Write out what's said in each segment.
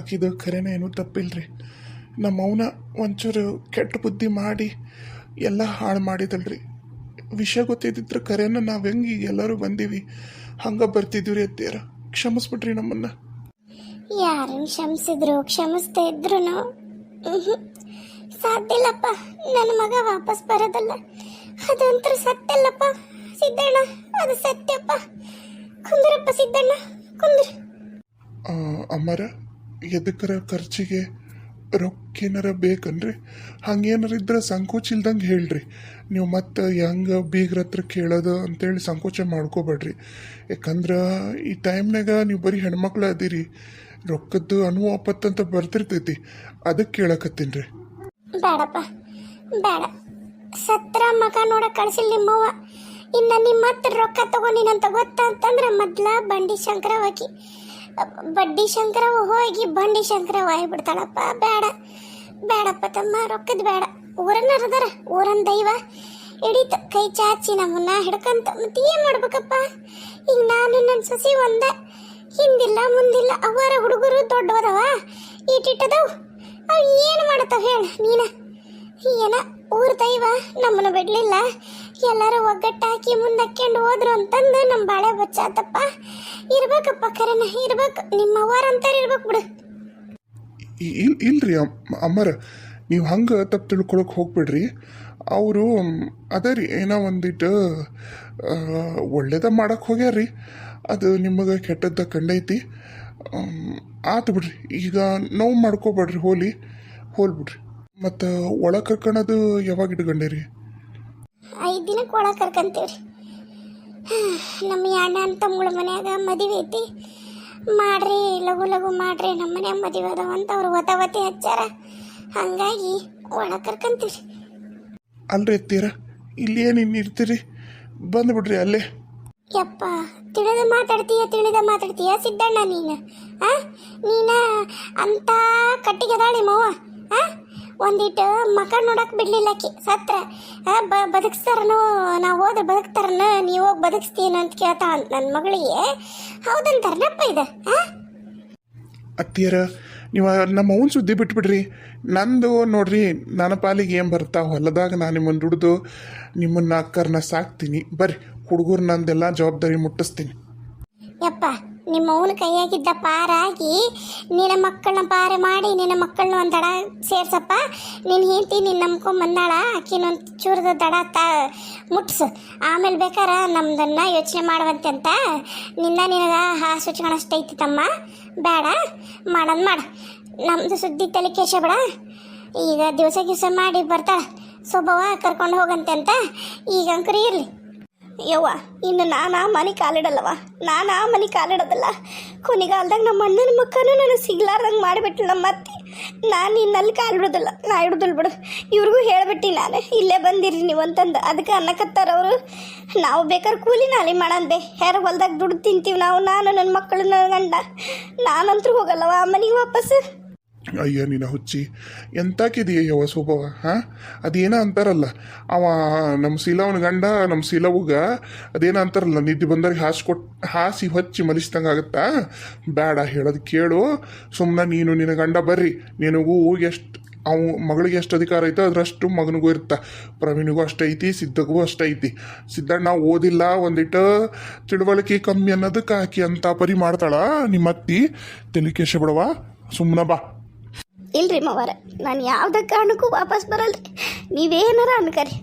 ಆಕಿದು ಖರೇನ ಏನೂ ತಪ್ಪಿಲ್ರಿ. ನಮ್ಮ ಅವನ ಒಂಚೂರು ಕೆಟ್ಟ ಬುದ್ಧಿ ಮಾಡಿ ಎಲ್ಲ ಹಾಳು ಮಾಡಿದಳ್ರಿ. ವಿಷಯ ಗೊತ್ತಿದ್ದಿದ್ರೆ ಖರೇನ ನಾವು ಹೆಂಗೆ ಈಗ ಎಲ್ಲರೂ ಬಂದೀವಿ ಹಂಗೆ ಬರ್ತಿದ್ವಿ ರೀ. ಅತ್ತಿಯರ ಕ್ಷಮಿಸ್ಬಿಟ್ರಿ ನಮ್ಮನ್ನು. ಯಾರನ್ನು ಕ್ಷಮಿಸಿದ್ರು ಕ್ಷಮಿಸ್ತಾ ಇದ್ರು ಸಾಧ್ಯ ಇಲ್ಲಪ್ಪ. ನನ್ನ ಮಗ ವಾಪಸ್ ಬರೋದಲ್ಲ, ಅದಂತೂ ಸತ್ಯ ಇಲ್ಲಪ್ಪ ಸಿದ್ದಣ್ಣ, ಅದು ಸತ್ಯಪ್ಪ. ಕುಂದ್ರಪ್ಪ ಸಿದ್ದಣ್ಣ ಕುಂದ್ರ. ಅಮ್ಮರ ಎದಕ್ಕರ ಖರ್ಚಿಗೆ ರೊಕ್ಕೇನಾರ ಬೇಕನ್ರಿ? ಹಂಗೇನಾರ ಇದ್ರೆ ಸಂಕೋಚ ಇಲ್ದಂಗೆ ಹೇಳ್ರಿ. ನೀವು ಮತ್ತೆ ಹೆಂಗೆ ಬೀಗ್ರ ಹತ್ರ ಕೇಳೋದು ಅಂತೇಳಿ ಸಂಕೋಚ ಮಾಡ್ಕೋಬೇಡ್ರಿ. ಯಾಕಂದ್ರೆ ಈ ಟೈಮ್ನಾಗ ನೀವು ಬರೀ ಹೆಣ್ಮಕ್ಳು ಅದೀರಿ, ರೊಕ್ಕದ್ದು ಅನುವಾಪತ್ತಂತ ಬರ್ತಿರ್ತೈತಿ, ಅದಕ್ಕೆ ಕೇಳಕತ್ತೀನಿ ರೀ. ಬೇಡಪ್ಪ ಬೇಡ, ಸತ್ರ ಮಗ ನೋಡಕ್ ಕಳ್ಸಿಲ್ಲ ನಿಮ್ಮವ್ವ. ಇನ್ನು ನಿಮ್ಮ ಹತ್ರ ರೊಕ್ಕ ತಗೊಂಡಿನಂತ ಗೊತ್ತಂತಂದ್ರೆ ಮೊದ್ಲ ಬಂಡಿ ಶಂಕರವಾಗಿ ಬಡ್ಡಿ ಶಂಕರವ ಹೋಗಿ ಬಂಡಿ ಶಂಕರವ ಆಗಿಬಿಡ್ತಾಳಪ್ಪ. ಬೇಡ ಬೇಡಪ್ಪ ತಮ್ಮ, ರೊಕ್ಕದ ಬೇಡ. ಊರನ್ನರದಾರ, ಊರನ್ ದೈವ ಹಿಡಿತ ಕೈ ಚಾಚಿ ನಮ್ಮನ್ನ ಹಿಡ್ಕಂತ. ಮತ್ತೆ ಏನು ಮಾಡ್ಬೇಕಪ್ಪ? ಈಗ ನಾನು ನನ್ನ ಸೊಸಿ ಒಂದ, ಹಿಂದಿಲ್ಲ ಮುಂದಿಲ್ಲ. ಅವರ ಹುಡುಗರು ದೊಡ್ಡವದವ, ಈಟಿಟ್ಟದವು, ಅವು ಏನು ಮಾಡತ್ತವ ಹೇಳ ನೀನ? ಏನ ಊರ ದೈವ ನಮ್ಮನ್ನು ಬಿಡ್ಲಿಲ್ಲ, ಎಲ್ಲರೂ ಒಗ್ಗಟ್ಟಾಕಿ ಮುಂದಕ್ಕೊಂಡು ಹೋದ್ರು ಅಂತಂದು ನಮ್ಮ ಬಾಳೆ ಬಚ್ಚಾತಪ್ಪ. ಇರ್ಬೇಕಪ್ಪ, ಖರೇನ ಇರ್ಬೇಕು. ನಿಮ್ಮ ಅವ್ವಾರ ಅಂತಾರೆ ಇರ್ಬೇಕು ಬಿಡು. ಇಲ್ರಿ ಅಮ್ಮರ, ನೀವು ಹಂಗೆ ತಪ್ಪು ತಿಳ್ಕೊಳಕ್ಕೆ ಹೋಗ್ಬಿಡ್ರಿ. ಅವರು ಅದೇ ರೀ ಏನೋ ಒಂದಿಟ್ಟು ಒಳ್ಳೇದ ಮಾಡಕ್ಕೆ ಹೋಗ್ಯಾರ್ರಿ, ಅದು ನಿಮಗೆ ಕೆಟ್ಟದ್ದ ಕಂಡೈತಿ. ಆತು ಬಿಡ್ರಿ, ಈಗ ನೋವು ಮಾಡ್ಕೋಬೇಡ್ರಿ, ಹೋಲ್ಬಿಡ್ರಿ. ಮತ್ತು ಒಳ ಕರ್ಕೊಳೋದು ಯಾವಾಗ ಇಟ್ಕೊಂಡೇರಿ? 5 ದಿನಕ್ಕೆ ಒಳಗೆ ಕರ್ಕಂತೀವ್ರಿ. ನಮ್ಮ ಅಣ್ಣ ತಮ್ಮಗಳ ಮನ್ಯಾಗ ಮದುವೆ ಐತಿ, ಮಾಡ್ರಿ ಲಘು ಲಘು ಮಾಡ್ರಿ, ನಮ್ಮ ಮನ್ಯಾಗ ಮದುವೆ ಅದಾವಂತ ಅವ್ರು ಒತವತಿ ಹಚ್ಚಾರ, ಹಂಗಾಗಿ ಒಳಗೆ ಕರ್ಕಂತೀವ್ರಿ. ಅಲ್ರಿ ಎತ್ತೀರ, ಇಲ್ಲಿ ಏನು ಇರ್ತೀರಿ, ಬಂದುಬಿಡ್ರಿ ಅಲ್ಲೇ. ಯಪ್ಪ, ತಿಳಿದ ಮಾತಾಡ್ತೀಯ ಸಿದ್ದಣ್ಣ ನೀನು? ನೀನ ಅಂತ ಕಟ್ಟಿಗೆದಾಳಿ ಮವ್ವ. ಒಂದಿಟ್ಟು ಮಕ ನೋಡಕ್ ಬಿಡ್ಲಿಲ್ಲಕಿ ಸತ್ರ ಬದುಕ್ಸ್ತಾರನೋ, ನಾವು ಹೋದ್ರೆ ಬದುಕ್ತಾರನ, ನೀವು ಹೋಗಿ ಬದುಕ್ಸ್ತೀನ ಅಂತ ಕೇಳ್ತಾ ಅಂತ ನನ್ನ ಮಗಳಿಗೆ. ಹೌದಂತಾರನಪ್ಪ ಇದು? ಅತ್ತಿಯರ, ನೀವು ನಮ್ಮ ಅವನ ಸುದ್ದಿ ಬಿಟ್ಬಿಡ್ರಿ. ನಂದು ನೋಡ್ರಿ, ನನ್ನ ಪಾಲಿಗೆ ಏನು ಬರ್ತಾ ಹೊಲದಾಗ ನಾನು ನಿಮ್ಮನ್ನು ದುಡ್ದು ನಿಮ್ಮನ್ನ ಅಕ್ಕರ್ನ ಸಾಕ್ತೀನಿ. ಬರ್ರಿ, ಹುಡುಗರು ನಂದೆಲ್ಲ ಜವಾಬ್ದಾರಿ ಮುಟ್ಟಿಸ್ತೀನಿ. ಯಪ್ಪ, ನಿಮ್ಮ ಅವನ ಕೈಯಾಗಿದ್ದ ಪಾರಾಗಿ ನಿನ್ನ ಮಕ್ಕಳನ್ನ ಪಾರೆ ಮಾಡಿ ನಿನ್ನ ಮಕ್ಕಳನ್ನ ಒಂದು ದಡ ಸೇರ್ಸಪ್ಪ. ನೀನು ಹೆಂಡತಿ ನೀನು ನಂಬ್ಕೊಂಬಂದಾಳ, ಆಕಿನೊಂದು ಚೂರದ ದಡ ಮುಟ್ಸು. ಆಮೇಲೆ ಬೇಕಾರ ನಮ್ದನ್ನ ಯೋಚನೆ ಮಾಡುವಂತೆ ಅಂತ ನಿನಗೆ ಹಾಸುಚ್ಕೊಳಷ್ಟೈತಿ ತಮ್ಮ. ಬೇಡ, ಮಾಡೋದು ಮಾಡ, ನಮ್ಮದು ಸುದ್ದಿ ತಲೆ ಕೇಶಬೇಡ. ಈಗ ದಿವಸ ಮಾಡಿ ಬರ್ತಾಳೆ ಸೊಬ್ಬವ ಕರ್ಕೊಂಡು ಹೋಗಂತೆ ಅಂತ. ಈಗ ಅಂಕರಿ ಇರಲಿ ಯವ್ವ, ಇನ್ನು ನಾನು ಮನೆ ಕಾಲಿಡಲ್ಲವ, ನಾನು ಮನೆ ಕಾಲಿಡೋದಲ್ಲ. ಕೊನೆಗಾಲದಾಗ ನಮ್ಮ ಅಣ್ಣನ ಮಕ್ಕನೂ ನನಗೆ ಸಿಗ್ಲಾರ್ದಂಗೆ ಮಾಡಿಬಿಟ್ಲು ನಮ್ಮ ಅತ್ತೆ. ನಾನು ಇನ್ನಲ್ಲಿ ಕಾಲಿಡೋದಿಲ್ಲ, ನಾ ಇಡೋದಿಲ್ಲ ಬಿಡು. ಇವ್ರಿಗೂ ಹೇಳ್ಬಿಟ್ಟು ನಾನು ಇಲ್ಲೇ ಬಂದಿರಿ ನೀವು ಅಂತಂದು. ಅದಕ್ಕೆ ಅನ್ನಕತ್ತಾರ ಅವರು. ನಾವು ಬೇಕಾದ್ರೆ ಕೂಲಿ ನಾಲಿ ಮಾಡಂದೆ, ಯಾರು ಹೊಲ್ದಾಗ ದುಡ್ಡು ತಿಂತೀವಿ ನಾವು, ನಾನು ನನ್ನ ಮಕ್ಕಳು ನನ್ನ ಗಂಡ. ನಾನಂತರೂ ಹೋಗಲ್ಲವ ಆ ಮನೆಗೆ ವಾಪಸ್. ಅಯ್ಯ ನೀನು ಹುಚ್ಚಿ, ಎಂತಾಕಿದೆಯವ ಸ್ವಭಾವ? ಅದೇನ ಅಂತಾರಲ್ಲ, ಅವ ನಮ್ಮ ಶೀಲವನ ಗಂಡ ನಮ್ಮ ಶೀಲವುಗ ಅದೇನ ಅಂತಾರಲ್ಲ, ನಿದ್ದೆ ಬಂದವ್ರಿಗೆ ಹಾಸಿ ಹೊಚ್ಚಿ ಮಲಿಸ್ದಂಗೆ ಆಗುತ್ತಾ? ಬೇಡ, ಹೇಳೋದು ಕೇಳು. ಸುಮ್ಮನೆ ನೀನು ನಿನ್ನ ಗಂಡ ಬರ್ರಿ, ನಿನಗೂ ಎಷ್ಟು ಅವ ಮಗಳಿಗೆ ಎಷ್ಟು ಅಧಿಕಾರ ಐತೋ ಅದರಷ್ಟು ಮಗನಿಗೂ ಇರ್ತ. ಪ್ರವೀಣಿಗೂ ಅಷ್ಟೈತಿ, ಸಿದ್ದಗೂ ಅಷ್ಟೈತಿ. ಸಿದ್ದಣ್ಣ ಓದಿಲ್ಲ, ಒಂದಿಟ್ಟು ತಿಳುವಳಿಕೆ ಕಮ್ಮಿ ಅನ್ನೋದಕ್ಕೆ ಆಕಿ ಅಂತ ಪರಿ ಮಾಡ್ತಾಳ ನಿಮ್ಮ ಅತ್ತಿ. ತಲೆ ಬಿಡವ, ಸುಮ್ಮನೆ ಬಾ. ಇಲ್ರಿ ಮಾವಾರ, ನಾನು ಯಾವುದೇ ಕಾರಣಕ್ಕೂ ವಾಪಸ್ ಬರಲ್ರಿ, ನೀವೇನಾರ ಅನ್ಕರಿ.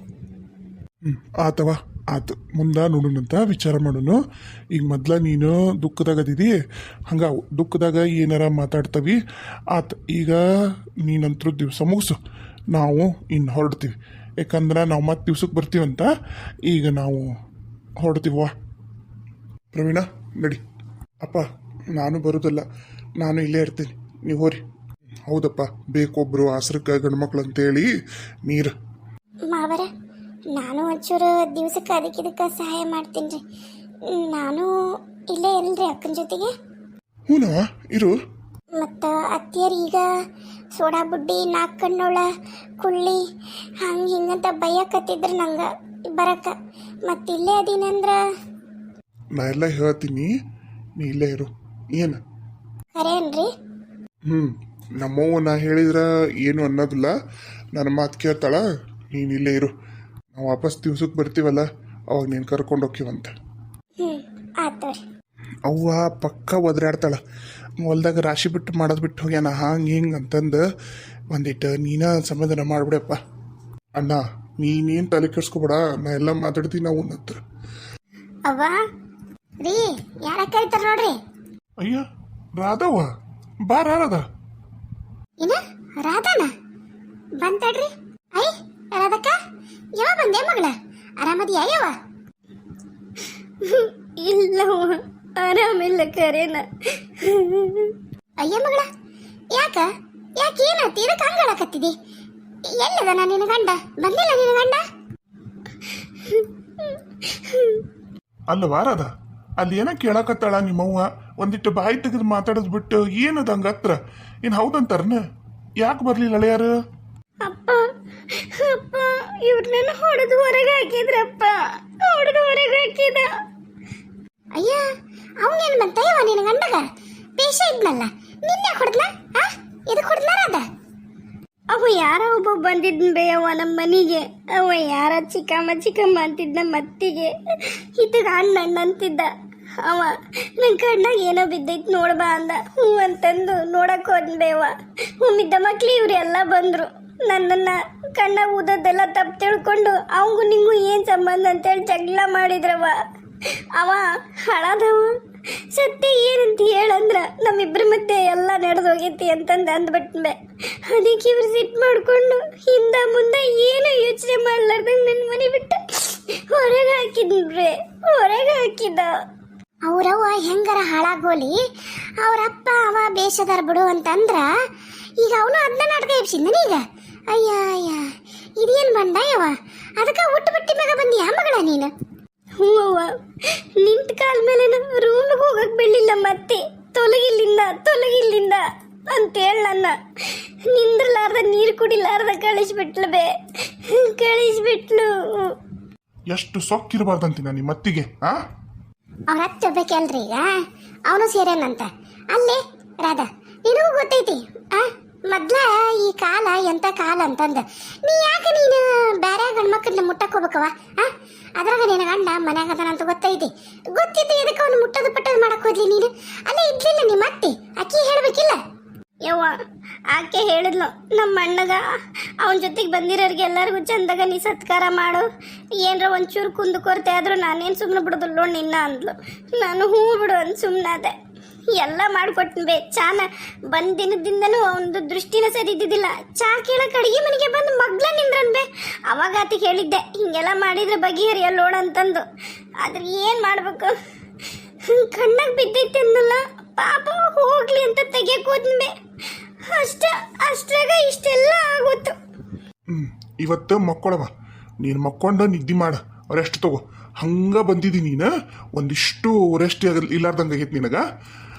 ಆತವ, ಆತು, ಮುಂದೆ ನೋಡೋಣಂತ ವಿಚಾರ ಮಾಡೋಣ. ಈಗ ಮೊದ್ಲ ನೀನು ದುಃಖದಾಗ ಅದಿದಿ, ಹಂಗ ದುಃಖದಾಗ ಏನಾರ ಮಾತಾಡ್ತವಿ. ಆತು, ಈಗ ನೀನಂತರೂ ದಿವಸ ಮುಗಿಸು, ನಾವು ಇನ್ನು ಹೊರಡ್ತೀವಿ. ಯಾಕಂದ್ರೆ ನಾವು ಮತ್ತೆ ದಿವ್ಸಕ್ಕೆ ಬರ್ತೀವಂತ. ಈಗ ನಾವು ಹೊರಡ್ತೀವ. ಪ್ರವೀಣ ನಡಿ. ಅಪ್ಪ, ನಾನು ಬರೋದಿಲ್ಲ, ನಾನು ಇಲ್ಲೇ ಇರ್ತೀನಿ, ನೀವು ಹೋರಿ. ಹೌದಪ್ಪ, ಬೇಕೊಬ್ರು ಆಸರಕ್ಕೆ ಗಂಡ್ಮಕ್ಳು ಅಂತೇಳಿ ನೀರು. ಮಾವರ, ನಾನು ಒಂಚೂರು ದಿವಸಕ್ಕೆ ಅದಕ್ಕೆ ಸಹಾಯ ಮಾಡ್ತೀನಿ ರೀ. ನಾನು ಇಲ್ಲೇ ಇರಲ್ರಿ ಅಕ್ಕನ ಜೊತೆಗೆ. ಹೂನವ, ಇರು. ಮತ್ತು ಅತ್ತಿಯರು ಈಗ ಸೋಡಾ ಬುಡ್ಡಿ, 4 ಕಣ್ಣೋಳ, ಕುಳ್ಳಿ ಹಿಂಗಂತ ಬೈಯಕತ್ತಿದ್ರು ನಂಗೆ ಬರಕ್ಕ. ಮತ್ತು ಇಲ್ಲೇ ಅದೀನಂದ್ರೆ ನಾ ಎಲ್ಲ ಹೇಳ್ತೀನಿ, ನೀ ಇಲ್ಲೇ ಇರು. ಏನು ಖರೇನ್ರಿ? ಹ್ಞೂ ನಮ್ಮವ್ವ ನಾ ಹೇಳಿದ್ರೆ ಏನು ಅನ್ನೋದಿಲ್ಲ ನನ್ನ ಮಾತು ಕೇಳ್ತಾಳ. ನೀನು ಇಲ್ಲೇ ಇರು, ನಾವು ವಾಪಸ್ ದಿವ್ಸಕ್ಕೆ ಬರ್ತೀವಲ್ಲ ಅವಾಗ ನೀನು ಕರ್ಕೊಂಡು ಹೋಗ್ತೀವಂತ. ಹ್ಞೂ ಆಯ್ತು ರೀ. ಅವ್ವ ಪಕ್ಕ ಒದರಾಡ್ತಾಳ. ಹೊಲ್ದಾಗ ರಾಶಿ ಬಿಟ್ಟು ಮಾಡೋದು ಬಿಟ್ಟು ಹೋಗ್ಯಾನ ಹಂಗೆ ಹಿಂಗೆ ಅಂತಂದು ಒಂದಿಟ್ಟು ನೀನ ಸಮಾಧಾನ ಮಾಡ್ಬಿಡಪ್ಪ. ಅಣ್ಣ ನೀನೇನು ತಲೆ ಕೆಡ್ಸ್ಕೊಬೇಡ, ನಾ ಎಲ್ಲ ಮಾತಾಡ್ತೀನಿ ನಾವು ಹತ್ರ. ಅವ್ವ ರೀ ಯಾರ ಕರೀತಾರ ನೋಡ್ರಿ. ಅಯ್ಯ ರಾಧವ್ವ ಬಾ ರಾಧ. ಏನ ರಾಧಾನ ಬಂತಡ್ರಿ. ಐ ರಾಧಕ್ಕ ಯಾವ ಬಂದೆ ಮಗಳ, ಆರಾಮದಿಯಾ ಯಾವ? ಇಲ್ಲವ ಆರಾಮಿಲ್ಲ ಕರೇನ. ಅಯ್ಯ ಮಗಳ ಯಾಕ ಯಾಕೆ ಏನಾಯ್ತು, ಇದಕ್ಕೆ ಹಂಗಾಡಕತ್ತಿದಿ? ಎಲ್ಲದನ ನಿನ್ನ ಗಂಡ? ಬಂದಿಲ್ಲ ನಿನ್ನ ಗಂಡ? ಅಲ್ಲವಾ ರಾಧ, ಅಲ್ಲಿ ಏನೋ ಕೇಳಕತ್ತಾಳ ನಿಮ್ಮವ್ವ, ಒಂದಿಟ್ಟು ಬಾಯಿ ತೆಗೆದು ಮಾತಾಡೋದು ಬಿಟ್ಟು ಏನದ ಹಂಗ ಹತ್ರ ಏನು ಹೌದಂತಾರನ? ಯಾಕೆ ಬರ್ಲಿಲ್ಲ ಅಳೆಯಾರು? ಅಪ್ಪ ಅಪ್ಪ ಇವ್ರನ್ನ ಹೊಡೆದು ಹೊರಗೆ ಹಾಕಿದ್ರಪ್ಪ, ಹೊಡೆದು ಹೊರಗೆ ಹಾಕಿದ. ಅಯ್ಯ ಅವನೇನು ಬಂತಯ್ಯವ ನಿನ್ನ ಗಂಡಗ? ಪೇಶ ಇದ್ನಲ್ಲ ನಿನ್ನೆ ಹೊಡೆದ್ನ? ಇದು ಹೊಡೆದ್ನಾರದ? ಅವ ಯಾರ ಒಬ್ಬ ಬಂದಿದ್ನ ಬೇಯವ್ವ ನಮ್ಮ ಮನೆಗೆ. ಅವ ಯಾರ ಚಿಕ್ಕಮ್ಮ ಅಂತಿದ್ನ ಮತ್ತಿಗೆ, ಇದಗ ಅಣ್ಣ ಅಂತಿದ್ದ. ಅವ ನನ್ನ ಕಣ್ಣಾಗ ಏನೋ ಬಿದ್ದೈತಿ ನೋಡ್ಬಾ ಅಂದ. ಹ್ಞೂ ಅಂತಂದು ನೋಡಕ್ ಹೋದ್ಬೇವ. ಒಮ್ಮಿದ್ದ ಮಕ್ಳು ಇವ್ರು ಎಲ್ಲ ಬಂದ್ರು. ನನ್ನನ್ನು ಕಣ್ಣಾಗ ಊದದ್ದೆಲ್ಲ ತಪ್ಪು ತಿಳ್ಕೊಂಡು ಅವಂಗೂ ನಿಂಗೂ ಏನು ಸಂಬಂಧ ಅಂತೇಳಿ ಜಗಳ ಮಾಡಿದ್ರವ. ಅವ ಹಳದವ. ಸತ್ಯ ಏನಂತ ಹೇಳಂದ್ರ ನಮ್ಮಿಬ್ಬರ ಮಧ್ಯೆ ಎಲ್ಲ ನಡೆದೋಗೈತಿ ಅಂತಂದು ಅಂದ್ಬಿಟ್ಬೆ. ಅದಕ್ಕೆ ಇವ್ರು ಸಿಟ್ಟು ಮಾಡ್ಕೊಂಡು ಹಿಂದ ಮುಂದೆ ಏನು ಯೋಚನೆ ಮಾಡ್ಲಾರ್ದಂಗೆ ನನ್ನ ಮನೆ ಬಿಟ್ಟು ಹೊರಗೆ ಹಾಕಿದ್ರಿ, ಹೊರಗೆ ಹಾಕಿದ. ಅವ್ರವ್ವ ಹೆಂಗಾರ ಹಾಳಾಗೋಲಿ, ಅವ್ರಪ್ಪ ಅವ ಬೇಷದಾರ ಬಿಡು ಅಂತಂದ್ರ ಈಗ ಅವನು ಅದನ್ನ ನಾಟಕ ಎಬ್ಸಿದ್ದನೀಗ. ಅಯ್ಯ ಅಯ್ಯ ಇದೇನು ಬಂದಾಯವ? ಅದಕ್ಕೆ ಹುಟ್ಟು ಬಟ್ಟಿ ಮ್ಯಾಗ ಬಂದಿಯಾ ಮಗಳ ನೀನು? ಹ್ಞೂ ಅವ್ವ, ನಿಂತ ಕಾಲ ಮೇಲೆ ರೂಮ್ಗೆ ಹೋಗಕ್ಕೆ ಬಿಡಲಿಲ್ಲ, ಮತ್ತೆ ತೊಲಗಿಲ್ಲಿಂದ ಅಂತೇಳಿ ನನ್ನ ನಿಂದ್ರಲಾರ್ದ ನೀರು ಕುಡಿಲಾರ್ದ ಕಳಿಸ್ಬಿಟ್ಲು. ಎಷ್ಟು ಸೊಕ್ಕಿರಬಾರ್ದಂತೀನಿ ನಿಮ್ಮ ಮತ್ತಿಗೆ. ಅವ್ರ ಹಚ್ಚಬೇಕಲ್ರಿ ಈಗ ಅವನು ಸೇರೇನಂತ. ಅಲ್ಲೇ ರಾಧಾ ನಿನಗೂ ಗೊತ್ತೈತಿ ಮೊದ್ಲ ಈ ಕಾಲ ಎಂತ ಕಾಲ ಅಂತಂದ. ನೀ ಯಾಕೆ ನೀನು ಬೇರೆ ಗಂಡ್ಮಕ್ಳನ್ನ ಮುಟ್ಟಕ್ಕೆ ಹೋಗ್ಬೇಕವ? ಅದ್ರಾಗ ನಿನ್ನ ಗಂಡ ಮನ್ಯಾಗ ಅದನಂತ ಗೊತ್ತೈತಿ. ಗೊತ್ತಿದ್ದು ಎದಕ್ಕೆ ಅವನು ಮುಟ್ಟೋದು ಪಟ್ಟೋದು ಮಾಡಕ್ ಹೋದ್ಲಿ ನೀನು? ಅಲ್ಲೇ ಇದ್ಲಿಲ್ಲ ನಿಮ್ಮ ಅತ್ತಿ, ಅಕ್ಕಿ ಹೇಳ್ಬೇಕಿಲ್ಲ? ಯವ್ವ ಆಕೆ ಹೇಳಿದ್ಲು ನಮ್ಮ ಅಣ್ಣಗ ಅವನ ಜೊತೆಗೆ ಬಂದಿರೋರಿಗೆ ಎಲ್ಲರಿಗೂ ಚಂದಾಗ ನೀ ಸತ್ಕಾರ ಮಾಡು, ಏನರ ಒಂಚೂರು ಕುಂದು ಕೊರತೆ ಆದರೂ ನಾನೇನು ಸುಮ್ಮನೆ ಬಿಡೋದಿಲ್ಲ ನಿನ್ನ ಅಂದ್ಲು. ನಾನು ಹೂ ಬಿಡು ಅಂತ ಸುಮ್ಮನಾದೆ. ಎಲ್ಲ ಮಾಡಿಕೊಟ್ಬೇ. ಚಾನ ಬಂದ ದಿನದಿಂದನೂ ಒಂದು ದೃಷ್ಟಿನ ಸರಿ ಇದ್ದಿದ್ದಿಲ್ಲ. ಚಾ ಕೇಳಕ್ಕೆ ಅಡುಗೆ ಮನೆಗೆ ಬಂದು ಮಗ್ಲ ನಿಂದ್ರನ್ಬೇ. ಅವಾಗ ಆತಿಗೆ ಹೇಳಿದ್ದೆ ಹಿಂಗೆಲ್ಲ ಮಾಡಿದ್ರೆ ಬಗೆಹರಿಯಲ್ಲ ನೋಡ ಅಂತಂದು. ಆದ್ರೆ ಏನು ಮಾಡ್ಬೇಕು, ಕಣ್ಣಾಗ ಬಿದ್ದೈತೆ ಅಂದಲ್ಲ ಪಾಪ, ಹೋಗ್ಲಿ ಅಂತ ತೆಗಿಯಕ್ಕೆ ಹೋದ್ಬೇ. ಅಷ್ಟ್ರಾಗ ಇಷ್ಟೆಲ್ಲ ಆಗೋತು. ಇವತ್ತು ಮಕ್ಕೊಳವ, ನೀನು ಮಕ್ಕೊಂಡು ನಿದ್ದೆ ಮಾಡ, ರೆಸ್ಟ್ ತಗೋ. ಹಂಗ ಬಂದಿದ್ದೀನಿ ನೀನು, ಒಂದಿಷ್ಟು ರೆಸ್ಟ್ ಇಲ್ಲಾರ್ದಂಗೆ ಆಗೈತಿ ನಿನಗ.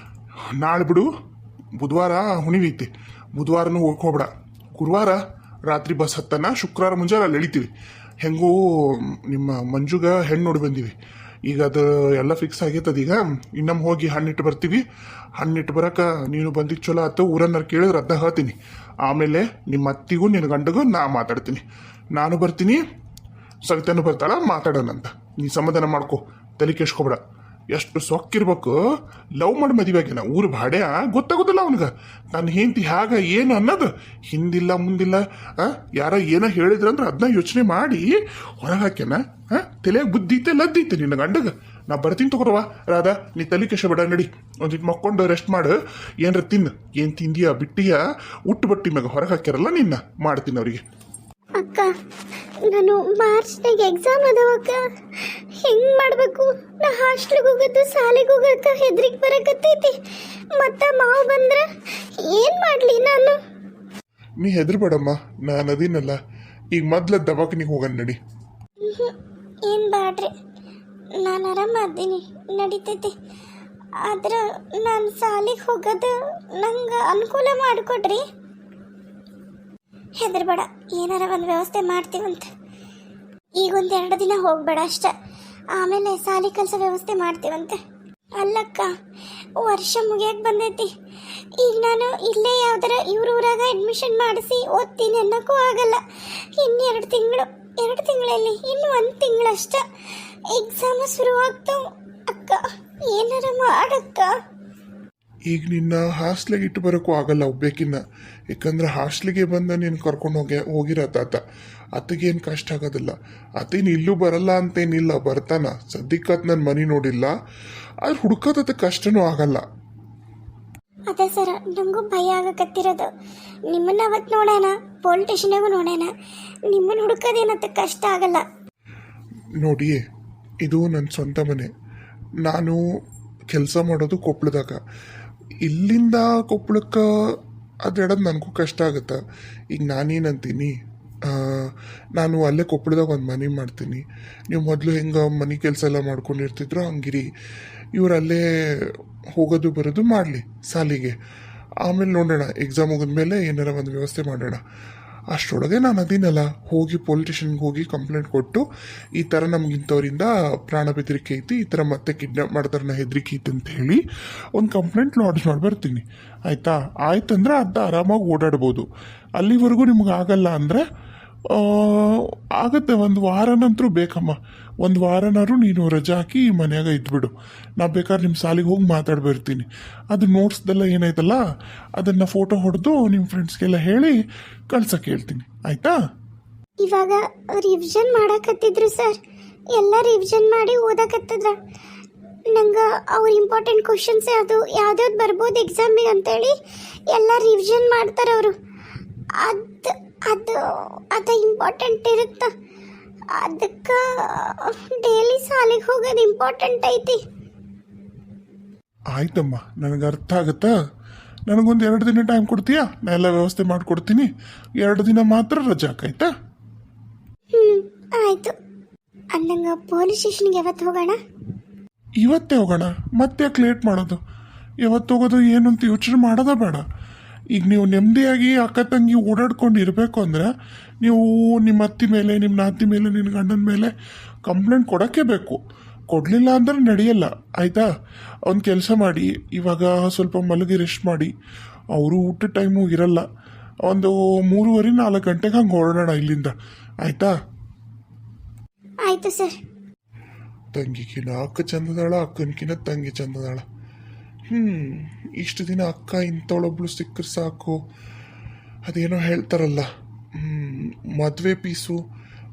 ನಾಳೆ ಬಿಡು, ಬುಧವಾರ ಹುಣಿವೈತಿ, ಬುಧವಾರನೂ ಹೋಗ್ಬೇಡ. ಗುರುವಾರ ರಾತ್ರಿ ಬಸ್ ಹತ್ತನ, ಶುಕ್ರವಾರ ಮುಂಜಾನೆ ಅಲ್ಲಿ ಎಳಿತೀವಿ. ಹೆಂಗೂ ನಿಮ್ಮ ಮಂಜುಗ ಹೆಣ್ಣು ನೋಡಿ ಬಂದೀವಿ. ಈಗ ಅದು ಎಲ್ಲ ಫಿಕ್ಸ್ ಆಗೈತದ. ಈಗ ಇನ್ನೊಮ್ಮೆ ಹೋಗಿ ಹಣ್ಣಿಟ್ಟು ಬರ್ತೀವಿ. ಹಣ್ಣಿಟ್ಟು ಬರಕ್ಕೆ ನೀನು ಬಂದಿದ್ದು ಚಲೋ ಆಯ್ತು. ಊರನ್ನ ಕೇಳಿದ್ರೆ ಅದನ್ನ ಹೇಳ್ತೀನಿ. ಆಮೇಲೆ ನಿಮ್ಮ ಅತ್ತಿಗೂ ನಿನ್ನ ಗಂಡಗೂ ನಾ ಮಾತಾಡ್ತೀನಿ. ನಾನು ಬರ್ತೀನಿ, ಸವಿತಾನು ಬರ್ತಾಳ, ಮಾತಾಡೋಣಂತ. ನೀ ಸಮಾಧಾನ ಮಾಡ್ಕೊ, ತಲೆ ಕೆಡ್ಸ್ಕೊಬೇಡ. ಎಷ್ಟು ಸೊಕ್ಕಿರ್ಬೇಕು. ಲವ್ ಮಾಡಿ ಮದುವೆ ಆಗ್ಯಾನ, ಊರು ಭಾಡ್ಯ ಗೊತ್ತಾಗೋದಿಲ್ಲ ಅವನಿಗೆ ನಾನು ಹೆಂಡತಿ ಹ್ಯಾಗ ಏನು ಅನ್ನೋದು. ಹಿಂದಿಲ್ಲ ಮುಂದಿಲ್ಲ. ಯಾರ ಏನೋ ಹೇಳಿದ್ರಂದ್ರೆ ಅದನ್ನ ಯೋಚನೆ ಮಾಡಿ ಹೊರಗೆ ಹಾಕ್ಯಾನ. ತಲೆಯಾಗ ಬುದ್ಧಿ ಐತೆ ಲದ್ದೈತೆ ನಿನ್ನ ಗಂಡಗ. ನಾ ಬರ್ತೀನಿ ತಗೋರವ ರಾಧಾ, ನೀ ತಲೆ ಕೆಡ್ಸ್ಕೊಬೇಡ. ನಡಿ ಒಂದಿಟ್ಟು ಮಕ್ಕೊಂಡು ರೆಸ್ಟ್ ಮಾಡು. ಏನ್ರ ತಿನ್ನು, ಏನು ತಿಂದಿಯಾ ಬಿಟ್ಟಿಯಾ, ಉಟ್ಟು ಬಟ್ಟಿ ಮ್ಯಾಗ ಹೊರಗೆ ಹಾಕ್ಯಾರಲ್ಲ ನಿನ್ನ ಮಾಡ್ತೀನಿ ಅವರಿಗೆ. ಅಕ್ಕ ನಾನು ಮಾರ್ಚ್ನಾಗ ಎಕ್ಸಾಮ್ ಅದಾವಕ್ಕ, ಹೆಂಗೆ ಮಾಡಬೇಕು? ನಾ ಹಾಸ್ಟ್ಲಿಗೆ ಹೋಗೋದು ಶಾಲೆಗೆ ಹೋಗೋಕೆ ಹೆದ್ರಿಗೆ ಬರಕತ್ತೈತಿ. ಮತ್ತೆ ಮಾವು ಬಂದ್ರೆ ಏನು ಮಾಡಲಿ ನಾನು? ನೀ ಹೆದರ್ಬೇಡಮ್ಮ, ನಾನು ಅದೀನಲ್ಲ. ಈಗ ಮೊದ್ಲ ದವಾಖಾನಿಗೆ ಹೋಗೋಣ ನಡಿ. ಏನು ಬ್ಯಾಡ್ರಿ, ನಾನು ಆರಾಮಾದ್ದೀನಿ, ನಡೀತೈತಿ. ಆದ್ರೆ ನಾನು ಶಾಲೆಗೆ ಹೋಗೋದು ನಂಗೆ ಅನುಕೂಲ ಮಾಡಿಕೊಡ್ರಿ. ಹೆದರ್ಬೇಡ, ಏನಾರ ಒಂದು ವ್ಯವಸ್ಥೆ ಮಾಡ್ತೀವಂತ. ಈಗ ಒಂದು 2 ದಿನ ಹೋಗ್ಬೇಡ ಅಷ್ಟ, ಆಮೇಲೆ ಸಾಲಿ ಕಲಿಸೋ ವ್ಯವಸ್ಥೆ ಮಾಡ್ತೀವಂತೆ. ಅಲ್ಲಕ್ಕ ವರ್ಷ ಮುಗಿಯಕ್ಕೆ ಬಂದೈತಿ, ಈಗ ನಾನು ಇಲ್ಲೇ ಯಾವ್ದಾರ ಇವ್ರ ಊರಾಗ ಅಡ್ಮಿಷನ್ ಮಾಡಿಸಿ ಓದ್ತೀನಿ ಅನ್ನೋಕ್ಕೂ ಆಗಲ್ಲ. ಇನ್ನು 2 ತಿಂಗಳಲ್ಲಿ ಇನ್ನು 1 ತಿಂಗಳಷ್ಟ ಎಕ್ಸಾಮ್ ಶುರುವಾಗ್ತಾವ. ಅಕ್ಕ ಏನಾರ ಮಾಡಕ್ಕ. ಈಗ ನಿನ್ನ ಹಾಸ್ಟ್ಲಿಗೆ ಇಟ್ಟು ಬರೋಕ್ಕೂ ಆಗಲ್ಲ ಒಬ್ಬೇಕಿನ್ನ. ಯಾಕಂದ್ರೆ ಹಾಸ್ಟ್ಲಿಗೆ ಬಂದ ನೀನು ಕರ್ಕೊಂಡು ಹೋಗಿರೋ ತಾತ ಅತ್ತಿಗೇನು ಕಷ್ಟ ಆಗೋದಿಲ್ಲ. ಅತ್ತೇನು ಇಲ್ಲೂ ಬರಲ್ಲ ಅಂತೇನಿಲ್ಲ, ಬರ್ತಾನ. ಸದ್ಯಕ್ಕತ್ ನನ್ನ ಮನೆ ನೋಡಿಲ್ಲ, ಆದ್ರೆ ಹುಡ್ಕೋದತ್ತ ಕಷ್ಟನೂ ಆಗಲ್ಲ. ಅದೇ ಸರ ನಂಗೂ ಭಯ ಆಗಕತ್ತಿರೋದು. ನಿಮ್ಮನ್ನ ಅವತ್ತು ನೋಡೋಣ, ಪೊಲೀಸ್ ಸ್ಟೇಷನಾಗೂ ನೋಡೋಣ. ನಿಮ್ಮನ್ನ ಹುಡುಕೋದೇನತ್ತ ಕಷ್ಟ ಆಗಲ್ಲ. ನೋಡಿ, ಇದು ನನ್ನ ಸ್ವಂತ ಮನೆ. ನಾನು ಕೆಲಸ ಮಾಡೋದು ಕೊಪ್ಪಳದಾಗ. ಇಲ್ಲಿಂದ ಕೊಪ್ಪಳಕ್ಕೆ ಅಡ್ಡಾಡೋದು ನನಗೂ ಕಷ್ಟ ಆಗುತ್ತೆ. ಈಗ ನಾನೇನಂತೀನಿ, ನಾನು ಅಲ್ಲೇ ಕೊಪ್ಪಳದಾಗ ಒಂದು ಮನೆ ಮಾಡ್ತೀನಿ. ನೀವು ಮೊದಲು ಹೆಂಗೆ ಮನೆ ಕೆಲಸ ಎಲ್ಲ ಮಾಡ್ಕೊಂಡಿರ್ತಿದ್ರು ಹಂಗಿರಿ. ಇವ್ರು ಅಲ್ಲೇ ಹೋಗೋದು ಬರೋದು ಮಾಡಲಿ ಸಾಲಿಗೆ. ಆಮೇಲೆ ನೋಡೋಣ, ಎಕ್ಸಾಮ್ ಮುಗಿದ್ಮೇಲೆ ಏನಾರ ಒಂದು ವ್ಯವಸ್ಥೆ ಮಾಡೋಣ. ಅಷ್ಟರೊಳಗೆ ನಾನು ಅದೇನಲ್ಲ ಹೋಗಿ ಪೊಲೀಸ್ ಸ್ಟೇಷನ್ಗೆ ಹೋಗಿ ಕಂಪ್ಲೇಂಟ್ ಕೊಟ್ಟು, ಈ ಥರ ನಮಗಿಂಥವ್ರಿಂದ ಪ್ರಾಣ ಬೆದರಿಕೆ ಐತಿ, ಈ ಥರ ಮತ್ತೆ ಕಿಡ್ನಾಪ್ ಮಾಡ್ತಾರನ್ನ ಹೆದರಿಕೆ ಐತಿ ಅಂತ ಹೇಳಿ ಒಂದು ಕಂಪ್ಲೇಂಟ್ ಲಾಡ್ಜ್ ಮಾಡಿ ಬರ್ತೀನಿ. ಆಯಿತಾ? ಆಯ್ತಂದ್ರೆ ಅರ್ಧ ಆರಾಮಾಗಿ ಓಡಾಡ್ಬೋದು. ಅಲ್ಲಿವರೆಗೂ ನಿಮ್ಗೆ ಆಗಲ್ಲ ಅಂದರೆ ಆಗುತ್ತೆ, 1 ವಾರನಂತರೂ ಬೇಕಮ್ಮ. 1 ವಾರನಾರು ನೀನು ರಜಾ ಹಾಕಿ ಮನ್ಯಾಗ ಇದ್ಬಿಡು. ನಾ ಬೇಕಾದ್ರೆ ನಿಮ್ಮ ಸಾಲಿಗೆ ಹೋಗಿ ಮಾತಾಡಿ ಬರ್ತೀನಿ. ಅದು ನೋಟ್ಸ್ದೆಲ್ಲ ಏನೈತಲ್ಲ ಅದನ್ನು ಫೋಟೋ ಹೊಡೆದು ನಿಮ್ಮ ಫ್ರೆಂಡ್ಸ್ಗೆಲ್ಲ ಹೇಳಿ ಕಳ್ಸಕ್ಕೆ ಹೇಳ್ತೀನಿ. ಆಯಿತಾ? ಇವಾಗ ರಿವಿಷನ್ ಮಾಡಕತ್ತಿದ್ರು ಸರ್. ಎಲ್ಲ ರಿವಿಷನ್ ಮಾಡಿ ಓದಕತ್ತಿದ್ರ. ನಂಗೆ ಅವ್ರ ಇಂಪಾರ್ಟೆಂಟ್ ಕ್ವಶನ್ಸ್ ಅದು ಯಾವ್ದಾವ್ದು ಬರ್ಬೋದು ಎಕ್ಸಾಮಿಗೆ ಅಂತೇಳಿ ಎಲ್ಲ ರಿವಿಷನ್ ಮಾಡ್ತಾರೆ ಅವರು. ಅದು ಇಂಪಾರ್ಟೆಂಟ್ ಇರುತ್ತೆ. ಅದಕ್ಕೆ ಡೈಲಿ ಸಾಲಿಗೆ ಹೋಗೋದು ಇಂಪಾರ್ಟೆಂಟ್ ಐತಿ. ಆಯ್ತಮ್ಮ, ನನಗೆ ಅರ್ಥ ಆಗುತ್ತಾ. ನನಗೊಂದು 2 ದಿನ ಟೈಮ್ ಕೊಡ್ತೀಯಾ? ನಾ ಎಲ್ಲ ವ್ಯವಸ್ಥೆ ಮಾಡಿಕೊಡ್ತೀನಿ. 2 ದಿನ ಮಾತ್ರ ರಜೆ ಹಾಕಾಯ್ತಾ? ಆಯಿತು. ಅಂದಂಗೆ ಪೊಲೀಸ್ ಸ್ಟೇಷನ್ಗೆ ಯಾವತ್ತು ಹೋಗೋಣ? ಇವತ್ತೇ ಹೋಗೋಣ. ಮತ್ತೆ ಯಾಕೆ ಲೇಟ್ ಮಾಡೋದು? ಯಾವತ್ತು ಹೋಗೋದು ಏನು ಅಂತ ಯೋಚನೆ ಮಾಡೋದ ಬೇಡ. ಈಗ ನೀವು ನೆಮ್ಮದಿಯಾಗಿ ಅಕ್ಕ ತಂಗಿ ಓಡಾಡ್ಕೊಂಡು ಇರಬೇಕು ಅಂದರೆ ನೀವು ನಿಮ್ಮ ಅತ್ತಿ ಮೇಲೆ, ನಿಮ್ಮ ನಾತಿ ಮೇಲೆ, ನಿನ್ನ ಗಂಡನ ಮೇಲೆ ಕಂಪ್ಲೇಂಟ್ ಕೊಡೋಕ್ಕೆ ಬೇಕು. ಕೊಡಲಿಲ್ಲ ಅಂದ್ರೆ ನಡೆಯಲ್ಲ. ಆಯಿತಾ? ಒಂದು ಕೆಲಸ ಮಾಡಿ, ಇವಾಗ ಸ್ವಲ್ಪ ಮಲಗಿ ರೆಸ್ಟ್ ಮಾಡಿ. ಅವರು ಊಟ ಟೈಮು ಇರಲ್ಲ. ಒಂದು 3:30-4 ಗಂಟೆಗೆ ಹಂಗೆ ಹೊರಡೋಣ ಇಲ್ಲಿಂದ. ಆಯಿತಾ? ಆಯಿತು ಸರ್. ತಂಗಿಕಿನ ಅಕ್ಕ ಚಂದದಾಳ, ಅಕ್ಕನಕಿನ ತಂಗಿ ಚಂದದಾಳ. ಇಷ್ಟು ದಿನ ಅಕ್ಕ ಇಂಥವಳೊಬ್ಳು ಸಿಕ್ಕರೆ ಸಾಕು. ಅದೇನೋ ಹೇಳ್ತಾರಲ್ಲ, ಮದುವೆ ಪೀಸು,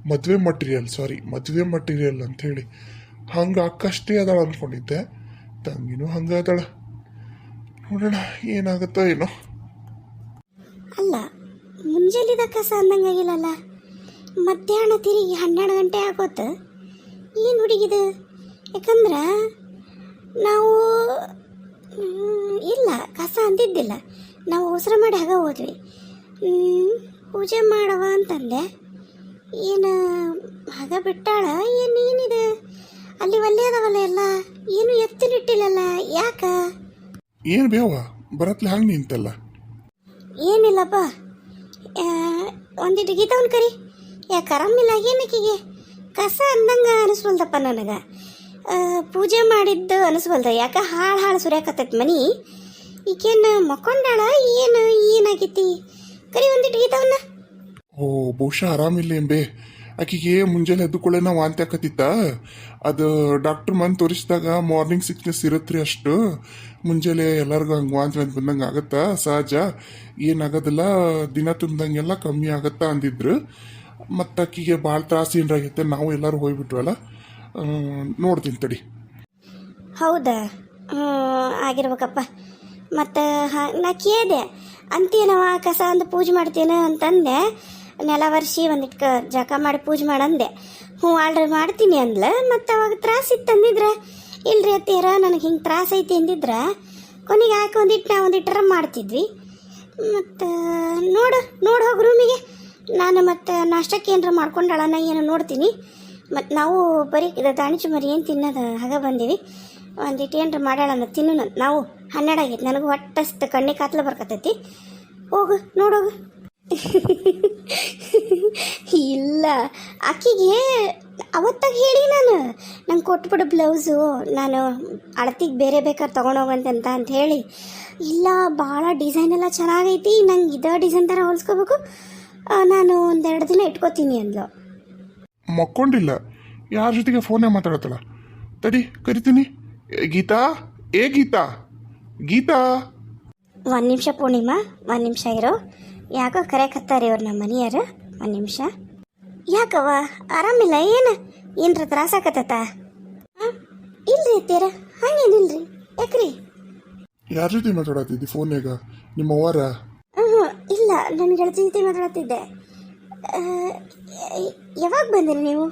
ಮದುವೆ ಮಟೀರಿಯಲ್ ಅಂಥೇಳಿ. ಹಂಗೆ ಅಕ್ಕ ಅಷ್ಟೇ ಅದಾಳ ಅಂದ್ಕೊಂಡಿದ್ದೆ. ತಂಗಿನೂ ಹಂಗೆ ಅದಾಳ. ನೋಡೋಣ ಏನಾಗುತ್ತೋ ಏನೋ. ಅಲ್ಲ, ಮುಂಜಾಲಿದ ಕಸ ಅಂದಂಗಾಗಿಲ್ಲಲ್ಲ. ಮಧ್ಯಾಹ್ನ ತಿರುಗಿ 12 ಗಂಟೆ ಆಗೋತು. ಏನು ಹುಡುಗಿದು? ಯಾಕಂದ್ರೆ ನಾವು ಇಲ್ಲ ಕಸ ಅಂದಿದ್ದಿಲ್ಲ. ನಾವು ಅವಸರ ಮಾಡಿ ಹಾಗೆ ಹೋದ್ವಿ. ಪೂಜೆ ಮಾಡವ ಅಂತಂದೆ. ಏನು ಹಾಗೆ ಬಿಟ್ಟಾಳ ಏನಿದೆ? ಅಲ್ಲಿ ಒಲ್ಲೆ ಅದಾವಲ್ಲ ಎಲ್ಲ, ಏನು ಎತ್ತಿನಿಟ್ಟಿಲ್ಲಲ್ಲ, ಯಾಕ? ಏನು ಬೇವ ಬರತ್ಲೆ ಹಂಗೆ ನಿಂತಲ್ಲ? ಏನಿಲ್ಲಪ್ಪ, ಒಂದಿಟ್ಟು ಗೀತವನ್ ಕರಿ. ಯಾಕೆ ಆರಾಮಿಲ್ಲ ಏನಕ್ಕಿಗೆ? ಕಸ ಅಂದಂಗೆ ಅನಿಸ್ವಲ್ದಪ್ಪ ನನಗೆ. ಪೂಜೆ ಮಾಡಿದ್ದು ಅನಿಸ್ವಲ್ದ. ಯಾಕೆ ಹಾಳು ಸುರ್ಯಾಕತ್ತೈತೆ ಮನಿ. ಈಗೇನು ಮಕ್ಕೊಂಡಾಳ ಏನಾಗೈತಿ? ಕರಿ ಒಂದಿಟ್ಟು ಗೀತವನ್ನ. ಓ, ಬಹುಶಃ ಆರಾಮಿಲ್ಲ ಎಂಬೆ. ಆಕಿಗೆ ಮುಂಜಾನೆ ಎದ್ದುಕೊಳ್ಳೆ ವಾಂತಿ ಆಕತ್ತಿತ್ತ. ಅದು ಡಾಕ್ಟ್ರ್ ತೋರಿಸಿದಾಗ ಮಾರ್ನಿಂಗ್ ಸಿಕ್ನೆಸ್ ಇರತ್ರಿ ಅಷ್ಟು. ಮುಂಜಾನೆ ಎಲ್ಲರಿಗೂ ಹಂಗೆ ವಾಂತಿ ಬಂದಂಗೆ ಆಗತ್ತಾ, ಸಹಜ. ಏನಾಗೋದಿಲ್ಲ, ದಿನ ತುಂಬ್ದಂಗೆಲ್ಲ ಕಮ್ಮಿ ಆಗತ್ತಾ ಅಂದಿದ್ರು. ಮತ್ತು ಆಕಿಗೆ ಭಾಳ ತ್ರಾಸ ಏನಾಗೈತೆ. ನಾವು ಎಲ್ಲರೂ ಹೋಗ್ಬಿಟ್ವಲ್ಲ, ನೋಡ್ತೀನಿ ತಡಿ. ಹೌದಾ? ಆಗಿರ್ಬೇಕಪ್ಪ. ಮತ್ತು ನಾ ಕೇಳಿದೆ ಅಂತೀನವ ಕಸ ಅಂದು ಪೂಜೆ ಮಾಡ್ತೇನೆ ಅಂತಂದೆ. ನೆಲ ವರ್ಷಿ ಒಂದಿಟ್ಟು ಜಕ ಮಾಡಿ ಪೂಜೆ ಮಾಡಂದೆ. ಆರ್ಡ್ರ್ ಮಾಡ್ತೀನಿ ಅಂದ್ಲ. ಮತ್ತು ಅವಾಗ ತ್ರಾಸ ಇತ್ತು ಅಂದಿದ್ರೆ, ಇಲ್ರಿ ಅತ್ತೀರ ನನಗೆ ಹಿಂಗೆ ತ್ರಾಸ ಐತಿ ಅಂದಿದ್ರೆ ಕೊನೆಗೆ ಹಾಕಿ ಒಂದಿಟ್ಟರ ಮಾಡ್ತಿದ್ವಿ. ಮತ್ತು ನೋಡಿ ಹೋಗಿ ರೂಮಿಗೆ. ನಾನು ಮತ್ತು ನಾಷ್ಟಕ್ಕೆ ಏನಾರ ಮಾಡ್ಕೊಂಡಾಳನ ಏನೋ ನೋಡ್ತೀನಿ. ಮತ್ತು ನಾವು ಬರೀ ದಾಣಿಚು ಮರಿ ಏನು ತಿನ್ನೋದು ಹಾಗೆ ಬಂದೀವಿ. ಒಂದಿಟ್ಟು ಏನಾರ ಮಾಡ್ಯಾಳ ತಿನ್ನು. ನಾವು 12 ಆಗೈತೆ. ನನಗೆ ಹೊಟ್ಟೆ ಕಣ್ಣಿ ಕಾತ್ಲ ಬರ್ಕತೈತಿ. ಹೋಗು ನೋಡೋಗು. ಇಲ್ಲ, ಆಕಿಗೆ ಅವತ್ತಾಗ ಹೇಳಿ ನಾನು ನಂಗೆ ಕೊಟ್ಬಿಡು ಬ್ಲೌಸು, ನಾನು ಅಳತಿಗೆ ಬೇರೆ ಬೇಕಾದ್ರೆ ತೊಗೊಂಡೋಗಂತಂತ ಅಂತ ಹೇಳಿ. ಇಲ್ಲ ಭಾಳ ಡಿಸೈನ್ ಎಲ್ಲ ಚೆನ್ನಾಗೈತಿ, ನಂಗೆ ಇದೇ ಡಿಸೈನ್ ಥರ ಹೊಲ್ಸ್ಕೋಬೇಕು, ನಾನು ಒಂದೆರಡು ದಿನ ಇಟ್ಕೋತೀನಿ ಅಂದ್ಲು. ಮಕ್ಕೊಂಡಿಲ್ಲ, ಯಾರ ಜೊತೆಗೆ ಫೋನೇ ಮಾತಾಡತ್ತಲ್ಲ. ತಡಿ ಕರಿತೀನಿ. ಗೀತಾ, ಏ ಗೀತಾ, ಗೀತಾ. ಒಂದು ನಿಮಿಷ ಪೂರ್ಣಿಮಾ, ಒಂದು ನಿಮಿಷ ಇರೋ. ಯಾಕೋ ಕರೆಯಕತ್ತಾರೆ ಇವ್ರು ನಮ್ಮ ಮನೆಯವರು. ಒಂದು ನಿಮಿಷ. ಯಾಕವ್ವ ಆರಾಮಿಲ್ಲ? ಏನರ ತ್ರಾಸ ಆಕತ್ತ? ಇಲ್ರಿ ಅತ್ತೀರ, ಹಂಗೇನಿಲ್ರಿ. ಯಾಕ್ರಿ? ಯಾರ ಜೊತೆ ಮಾತಾಡತ್ತಿದ್ದಿ ಫೋನ್ಯಾಗ? ನಿಮ್ಮ ಅವ್ವಾರ? ಇಲ್ಲ, ನನ್ನ ಗೆಳತಿ ಜೊತೆ ಮಾತಾಡ್ತಿದ್ದೆ. ಯಾವಾಗ ಬಂದಿರಿ ನೀವು?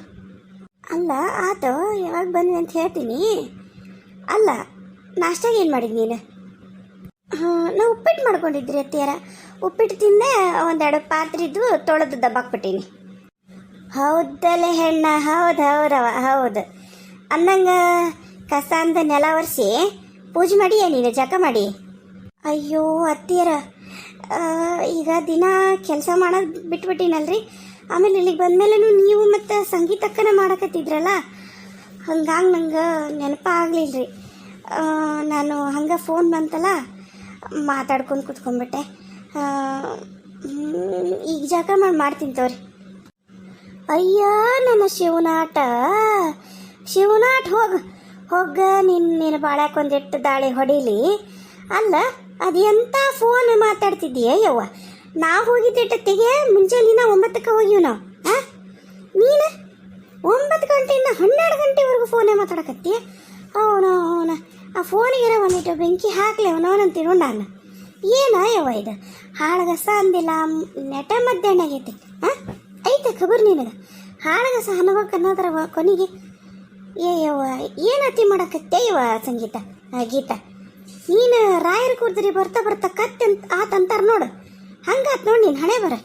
ಅಲ್ಲ ಆತು, ಯಾವಾಗ ಬಂದ್ರಿ ಅಂತ ಹೇಳ್ತೀನಿ. ಅಲ್ಲ, ನಾಷ್ಟಾಗ ಏನು ಮಾಡಿದ್ ನೀನು? ನಾವು ಉಪ್ಪಿಟ್ಟು ಮಾಡ್ಕೊಂಡಿದ್ರಿ ಅತ್ತಿಯಾರ. ಉಪ್ಪಿಟ್ಟು ತಿಂದೆ, ಒಂದೆರಡು ಪಾತ್ರಿದ್ದು ತೊಳೆದು ದಬ್ಬಾಕ್ಬಿಟ್ಟೀನಿ. ಹೌದಲ್ಲೇ ಹೆಣ್ಣ? ಹೌದು ಹೌದವ, ಹೌದು. ಅಂದಂಗ ಕಸ ಅಂದ ನೆಲ ಒರೆಸಿ ಪೂಜೆ ಮಾಡಿ ನೀನು ಜಕ ಮಾಡಿ. ಅಯ್ಯೋ ಅತ್ತಿಯರ, ಈಗ ದಿನ ಕೆಲಸ ಮಾಡೋದು ಬಿಟ್ಬಿಟ್ಟಿನಲ್ರಿ. ಆಮೇಲೆ ಇಲ್ಲಿಗೆ ಬಂದಮೇಲೂ ನೀವು ಮತ್ತು ಸಂಗೀತಕ್ಕನ ಮಾಡಕತ್ತಿದ್ರಲ್ಲ, ಹಂಗಾಗಿ ನಂಗೆ ನೆನಪಾಗಲಿಲ್ಲ ರೀ. ನಾನು ಹಂಗೆ ಫೋನ್ ಬಂತಲ್ಲ, ಮಾತಾಡ್ಕೊಂಡು ಕೂತ್ಕೊಂಡ್ಬಿಟ್ಟೆ. ಈಗ ಜಕ ಮಾಡ್ತೀನಿ ತೋರಿ. ಅಯ್ಯ ನನ್ನ ಶಿವನಾಟ ಹೋಗ ನಿನ್ನ ಬಾಳ್ಯಾಕ ಒಂದಿಟ್ಟು ದಾಳಿ ಹೊಡೀಲಿ. ಅಲ್ಲ, ಅದು ಎಂಥ ಫೋನ್ ಮಾತಾಡ್ತಿದ್ದೀಯ ಯವ್ವ? ನಾವು ಹೋಗಿದ್ದಿಟ್ಟತ್ತಿಗೆ ಮುಂಜಾನೆ 9ಕ್ಕೆ ಹೋಗಿವ್ ನಾವು. ನೀನು 9 ಗಂಟೆಯಿಂದ 12 ಗಂಟೆವರೆಗೂ ಫೋನೇ ಮಾತಾಡಕತ್ತೀಯ. ಅವನ ಆ ಫೋನಿಗೆ ಒಂದಿಟ್ಟು ಬೆಂಕಿ ಹಾಕ್ಲಿ ಅವನವನಂತೀನೋ ನಾನು. ಏನ ಯವ್ವ ಇದು? ಹಾಳಗಸ ಅಂದಿಲ್ಲ, ನೆಟ ಮಧ್ಯಾಹ್ನ ಆಗೈತಿ. ಐತೆ ಖಬರ್ ನಿನಗೆ? ಹಾಳಗಸ ಅನ್ನಬೇಕು ಅನ್ನೋದ್ರ ಕೊನೆಗೆ ಯವ್ವ ಏನು ಅತಿ ಮಾಡಕತ್ತೆ ಯವ್ವ ಸಂಗೀತ ಗೀತ? ನೀನು ರಾಯರ್ ಕುರ್ದ್ರಿ ಬರ್ತಾ ಕತ್ತೆ ಆತಂತಾರ ನೋಡು, ಹಂಗಾತ್ ನೋಡಿ ನೀನು ಹಣೆ ಬರ.